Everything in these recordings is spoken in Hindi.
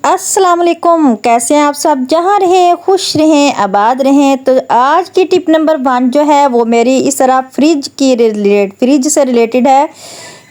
अस्सलाम वालेकुम। कैसे हैं आप सब? जहाँ रहें खुश रहें आबाद रहें। तो आज की टिप नंबर 1 जो है वो मेरी इस तरह फ्रिज से रिलेटेड है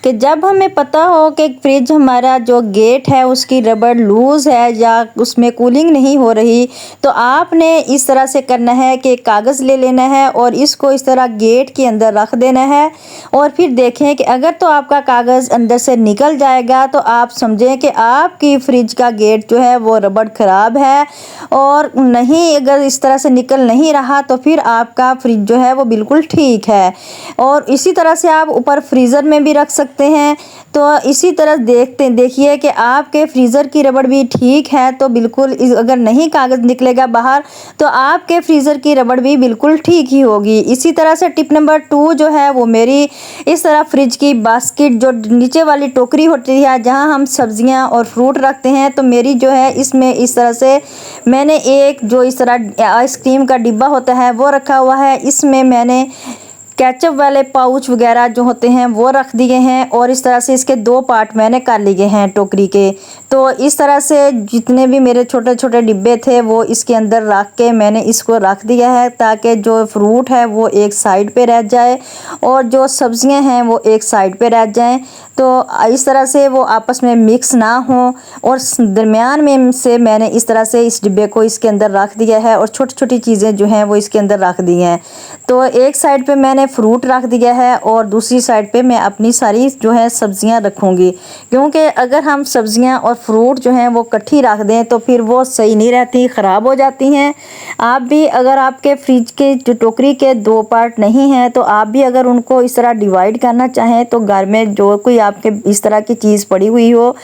कि जब हमें पता हो कि फ्रिज हमारा जो गेट है उसकी रबड़ लूज़ है या उसमें कूलिंग नहीं हो रही, तो आपने इस तरह से करना है कि कागज़ ले लेना है और इसको इस तरह गेट के अंदर रख देना है और फिर देखें कि अगर तो आपका कागज़ अंदर से निकल जाएगा तो आप समझें कि आपकी फ्रिज का गेट जो है वो रबड़ ख़राब है। और नहीं, अगर इस तरह से निकल नहीं रहा तो फिर आपका फ्रिज जो है वो बिल्कुल ठीक है। और इसी तरह से आप ऊपर फ्रीज़र में भी रख सकते हैं। तो इसी तरह देखिए कि आपके फ्रीज़र की रबड़ भी ठीक है, तो बिल्कुल अगर नहीं कागज़ निकलेगा बाहर तो आपके फ्रीज़र की रबड़ भी बिल्कुल ठीक ही होगी। इसी तरह से टिप नंबर 2 जो है वो मेरी इस तरह फ्रिज की बास्केट जो नीचे वाली टोकरी होती है जहां हम सब्जियां और फ्रूट रखते हैं, तो मेरी जो है इसमें इस तरह से मैंने एक जो इस तरह आइसक्रीम का डिब्बा होता है वो रखा हुआ है। इसमें मैंने केचप वाले पाउच वगैरह जो होते हैं वो रख दिए हैं और इस तरह से इसके 2 पार्ट मैंने कर लिए हैं टोकरी के। तो इस तरह से जितने भी मेरे छोटे छोटे डिब्बे थे वो इसके अंदर रख के मैंने इसको रख दिया है ताकि जो फ्रूट है वो एक साइड पे रह जाए और जो सब्जियां हैं वो एक साइड पे रह जाएं। तो इस तरह से वो आपस में मिक्स ना हो और दरमियान में से मैंने इस तरह से इस डिब्बे को इसके अंदर रख दिया है और छोटी छोटी चीज़ें जो हैं वो इसके अंदर रख दी हैं। तो एक साइड पे मैंने फ्रूट रख दिया है और दूसरी साइड पे मैं अपनी सारी जो है सब्जियां रखूँगी, क्योंकि अगर हम सब्जियां और फ्रूट जो हैं वो इकट्ठी रख दें तो फिर वो सही नहीं रहती, ख़राब हो जाती हैं। आप भी अगर आपके फ्रिज के जो टोकरी के 2 पार्ट नहीं हैं तो आप भी अगर उनको इस तरह डिवाइड करना चाहें तो घर में जो कोई आपके इस तरह की चीज़ पड़ी हुई हो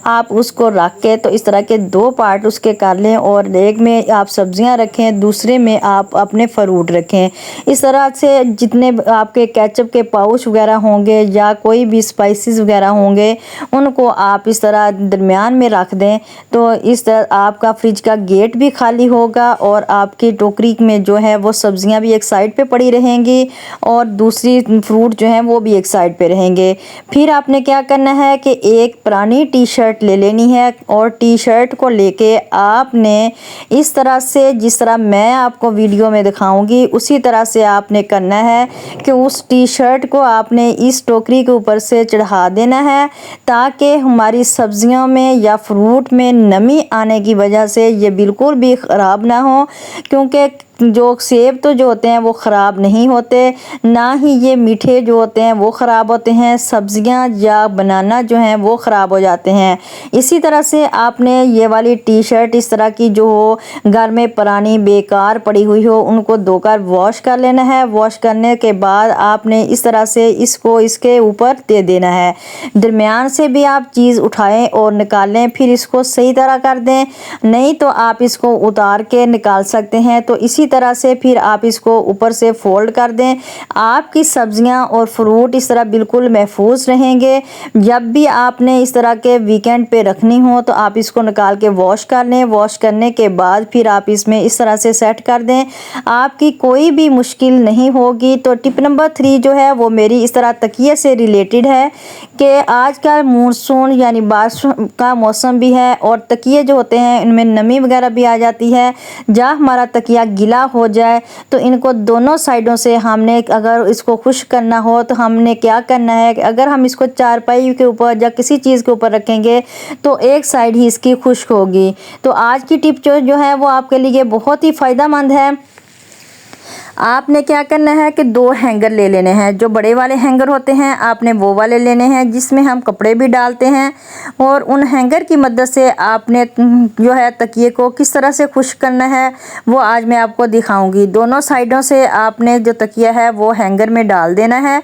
आप उसको रख के तो इस तरह के 2 पार्ट उसके कर लें और एक में आप सब्जियां रखें, दूसरे में आप अपने फ्रूट रखें। इस तरह से जितने आपके केचप के पाउच वगैरह होंगे या कोई भी स्पाइसेस वगैरह होंगे उनको आप इस तरह दरमियान में रख दें। तो इस तरह आपका फ्रिज का गेट भी खाली होगा और आपकी टोकरी में जो है वो सब्जियां भी एक साइड पे पड़ी रहेंगी और दूसरी फ्रूट जो है वो भी एक साइड पे रहेंगे। फिर आपने क्या करना है कि एक पुरानी टी शर्ट ले लेनी है और टी शर्ट को लेके आपने इस तरह से जिस तरह मैं आपको वीडियो में दिखाऊंगी उसी तरह से आपने करना है कि उस टी शर्ट को आपने इस टोकरी के ऊपर से चढ़ा देना है ताकि हमारी सब्जियों में या फ्रूट में नमी आने की वजह से ये बिल्कुल भी ख़राब ना हो। क्योंकि जो सेब तो जो होते हैं वो ख़राब नहीं होते, ना ही ये मीठे जो होते हैं वो ख़राब होते हैं, सब्जियां या बनाना जो हैं वो ख़राब हो जाते हैं। इसी तरह से आपने ये वाली टी शर्ट इस तरह की जो हो घर में पुरानी बेकार पड़ी हुई हो उनको धोकर वॉश कर लेना है। वॉश करने के बाद आपने इस तरह से इसको इसके ऊपर दे देना है। दरमियान से भी आप चीज़ उठाएं और निकालें, फिर इसको सही तरह कर दें, नहीं तो आप इसको उतार के निकाल सकते हैं। तो इसी तरह से फिर आप इसको ऊपर से फोल्ड कर दें। आपकी सब्जियां और फ्रूट इस तरह बिल्कुल महफूज रहेंगे। जब भी आपने इस तरह के वीकेंड पे रखनी हो तो आप इसको निकाल के वॉश कर लें। वॉश करने के बाद फिर आप इसमें इस तरह से सेट कर दें, आपकी कोई भी मुश्किल नहीं होगी। तो टिप नंबर 3 जो है वो मेरी इस तरह तकिए से रिलेटेड है कि आजकल मानसून यानी बारिश का मौसम भी है और तकिए जो होते हैं इनमें नमी वगैरह भी आ जाती है। जहाँ हमारा तकिया गीला हो जाए तो इनको दोनों साइडों से हमने अगर इसको खुश्क करना हो तो हमने क्या करना है कि अगर हम इसको चारपाई के ऊपर या किसी चीज़ के ऊपर रखेंगे तो एक साइड ही इसकी खुश्क होगी। तो आज की टिप जो है वो आपके लिए बहुत ही फ़ायदेमंद है। आपने क्या करना है कि 2 हैंगर ले लेने हैं, जो बड़े वाले हैंगर होते हैं आपने वो वाले लेने हैं जिसमें हम कपड़े भी डालते हैं। और उन हैंगर की मदद से आपने जो है तकिए को किस तरह से खुश्क करना है वो आज मैं आपको दिखाऊंगी। दोनों साइडों से आपने जो तकिया है वो हैंगर में डाल देना है।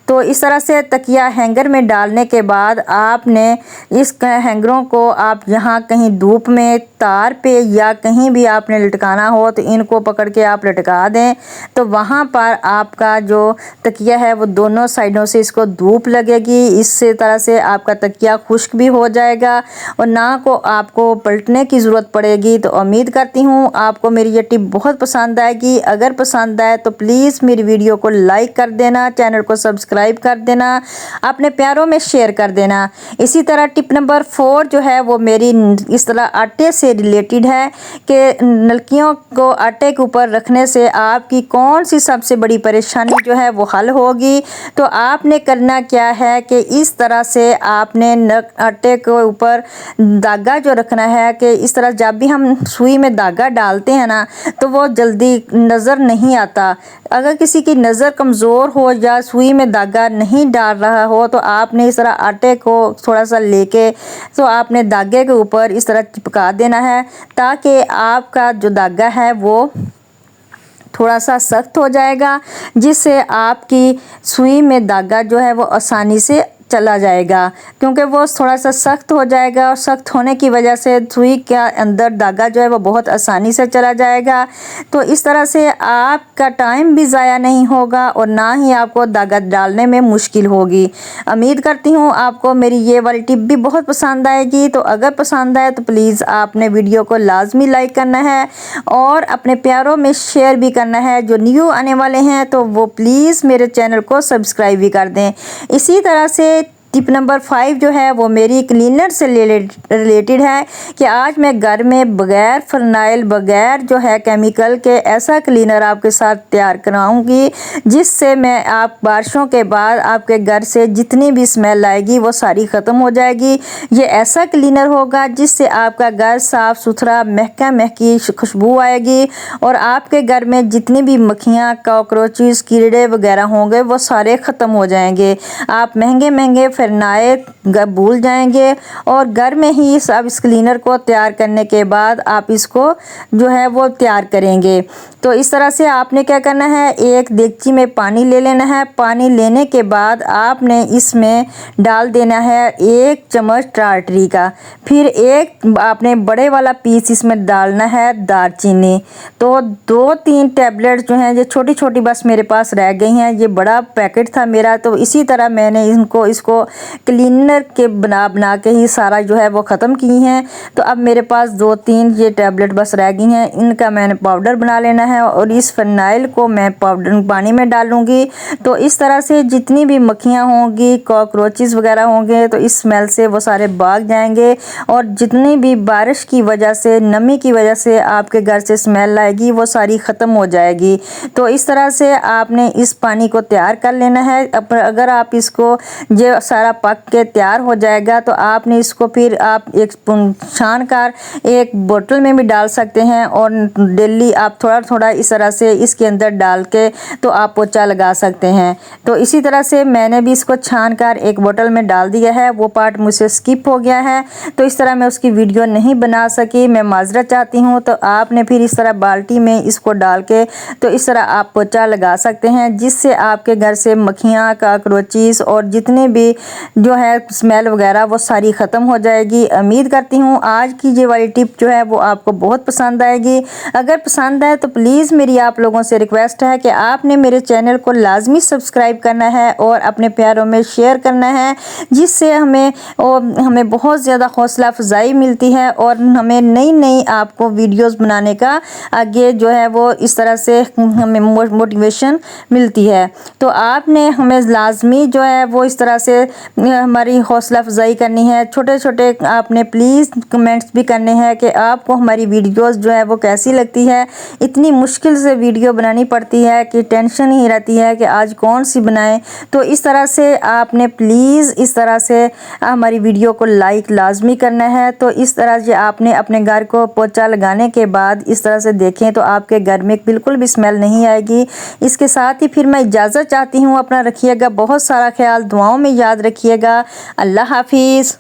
तो इस तरह से तकिया हैंगर में डालने के बाद आपने इस हैंगरों को आप यहाँ कहीं धूप में तार पे या कहीं भी आपने लटकाना हो तो इनको पकड़ के आप लटका दें। तो वहाँ पर आपका जो तकिया है वो दोनों साइडों से इसको धूप लगेगी। इससे तरह से आपका तकिया खुश्क भी हो जाएगा और ना को आपको पलटने की ज़रूरत पड़ेगी। तो उम्मीद करती हूँ आपको मेरी ये टिप बहुत पसंद आएगी। अगर पसंद आए तो प्लीज़ मेरी वीडियो को लाइक कर देना, चैनल को सब्सक्राइब कर देना, अपने प्यारों में शेयर कर देना। इसी तरह टिप नंबर 4 जो है वो मेरी इस तरह आटे से रिलेटेड है कि नलकियों को आटे के ऊपर रखने से आपकी कौन सी सबसे बड़ी परेशानी जो है वो हल होगी। तो आपने करना क्या है कि इस तरह से आपने आटे के ऊपर धागा जो रखना है कि इस तरह जब भी हम सुई में धागा डालते हैं ना तो वो जल्दी नज़र नहीं आता। अगर किसी की नज़र कमज़ोर हो या सुई में धागा नहीं डाल रहा हो तो आपने इस तरह आटे को थोड़ा सा लेके तो आपने धागे के ऊपर इस तरह चिपका देना है ताकि आपका जो धागा है वो थोड़ा सा सख्त हो जाएगा, जिससे आपकी सुई में धागा जो है वो आसानी से चला जाएगा। क्योंकि वो थोड़ा सा सख्त हो जाएगा और सख्त होने की वजह से सुई के अंदर धागा जो है वो बहुत आसानी से चला जाएगा। तो इस तरह से आपका टाइम भी ज़ाया नहीं होगा और ना ही आपको धागा डालने में मुश्किल होगी। उम्मीद करती हूँ आपको मेरी ये वाली टिप भी बहुत पसंद आएगी। तो अगर पसंद आए तो प्लीज़ आपने वीडियो को लाजमी लाइक करना है और अपने प्यारों में शेयर भी करना है। जो न्यू आने वाले हैं तो वो प्लीज़ मेरे चैनल को सब्सक्राइब भी कर दें। इसी तरह से टिप नंबर 5 जो है वो मेरी क्लीनर से रिलेटेड है कि आज मैं घर में बगैर फ़िनाइल बगैर जो है केमिकल के ऐसा क्लीनर आपके साथ तैयार कराऊंगी जिससे मैं आप बारिशों के बाद आपके घर से जितनी भी स्मेल आएगी वो सारी ख़त्म हो जाएगी। ये ऐसा क्लीनर होगा जिससे आपका घर साफ़ सुथरा महकी खुशबू आएगी और आपके घर में जितनी भी मक्खियाँ कॉकरोचेस कीड़े वगैरह होंगे वो सारे ख़त्म हो जाएंगे। आप महंगे फ़िनाइल भूल जाएंगे और घर में ही सब इस क्लीनर को तैयार करने के बाद आप इसको जो है वो तैयार करेंगे। तो इस तरह से आपने क्या करना है, एक देगची में पानी ले लेना है। पानी लेने के बाद आपने इसमें डाल देना है 1 चम्मच टाटरी का। फिर एक आपने बड़े वाला पीस इसमें डालना है दालचीनी। तो 2-3 टैबलेट जो हैं ये छोटी छोटी बस मेरे पास रह गई हैं, ये बड़ा पैकेट था मेरा। तो इसी तरह मैंने इसको क्लीनर के बना के ही सारा जो है वो ख़त्म की हैं। तो अब मेरे पास 2-3 ये टैबलेट बस रह गई हैं, इनका मैंने पाउडर बना लेना है और इस फ़िनाइल को मैं पाउडर पानी में डालूंगी। तो इस तरह से जितनी भी मक्खियाँ होंगी कॉकरोचेस वगैरह होंगे तो इस स्मेल से वो सारे भाग जाएंगे और जितनी भी बारिश की वजह से नमी की वजह से आपके घर से स्मेल आएगी वो सारी ख़त्म हो जाएगी। तो इस तरह से आपने इस पानी को तैयार कर लेना है। अगर आप इसको जो सारा पक के तैयार हो जाएगा तो आपने इसको फिर आप एक छान कर एक बोतल में भी डाल सकते हैं और डेली आप थोड़ा थोड़ा इस तरह से इसके अंदर डाल के तो आप पोछा लगा सकते हैं। तो इसी तरह से मैंने भी इसको छान कर एक बोतल में डाल दिया है। वो पार्ट मुझसे स्किप हो गया है तो इस तरह मैं उसकी वीडियो नहीं बना सकी, मैं माजरत चाहती हूँ। तो आपने फिर इस तरह बाल्टी में इसको डाल के तो इस तरह आप पोछा लगा सकते हैं जिससे आपके घर से मक्खियाँ कॉकरोचेस और जितने भी जो है स्मेल वगैरह वो सारी ख़त्म हो जाएगी। उम्मीद करती हूँ आज की ये वाली टिप जो है वो आपको बहुत पसंद आएगी। अगर पसंद आए तो प्लीज़ मेरी आप लोगों से रिक्वेस्ट है कि आपने मेरे चैनल को लाजमी सब्सक्राइब करना है और अपने प्यारों में शेयर करना है, जिससे हमें बहुत ज़्यादा हौसला अफजाई मिलती है और हमें नई आपको वीडियोस बनाने का आगे जो है वो इस तरह से हमें मोटिवेशन मिलती है। तो आपने हमें लाजमी जो है वो इस तरह से हमारी हौसला अफजाई करनी है। छोटे छोटे आपने प्लीज़ कमेंट्स भी करने हैं कि आपको हमारी वीडियोस जो है वो कैसी लगती है। इतनी मुश्किल से वीडियो बनानी पड़ती है कि टेंशन ही रहती है कि आज कौन सी बनाएं। तो इस तरह से आपने प्लीज़ इस तरह से हमारी वीडियो को लाइक लाजमी करना है। तो इस तरह से आपने अपने घर को पोछा लगाने के बाद इस तरह से देखें तो आपके घर में बिल्कुल भी स्मेल नहीं आएगी। इसके साथ ही फिर मैं इजाज़त चाहती हूँ। अपना रखिएगा बहुत सारा ख्याल, दुआओं में याद रखिएगा। अल्लाह हाफिज़।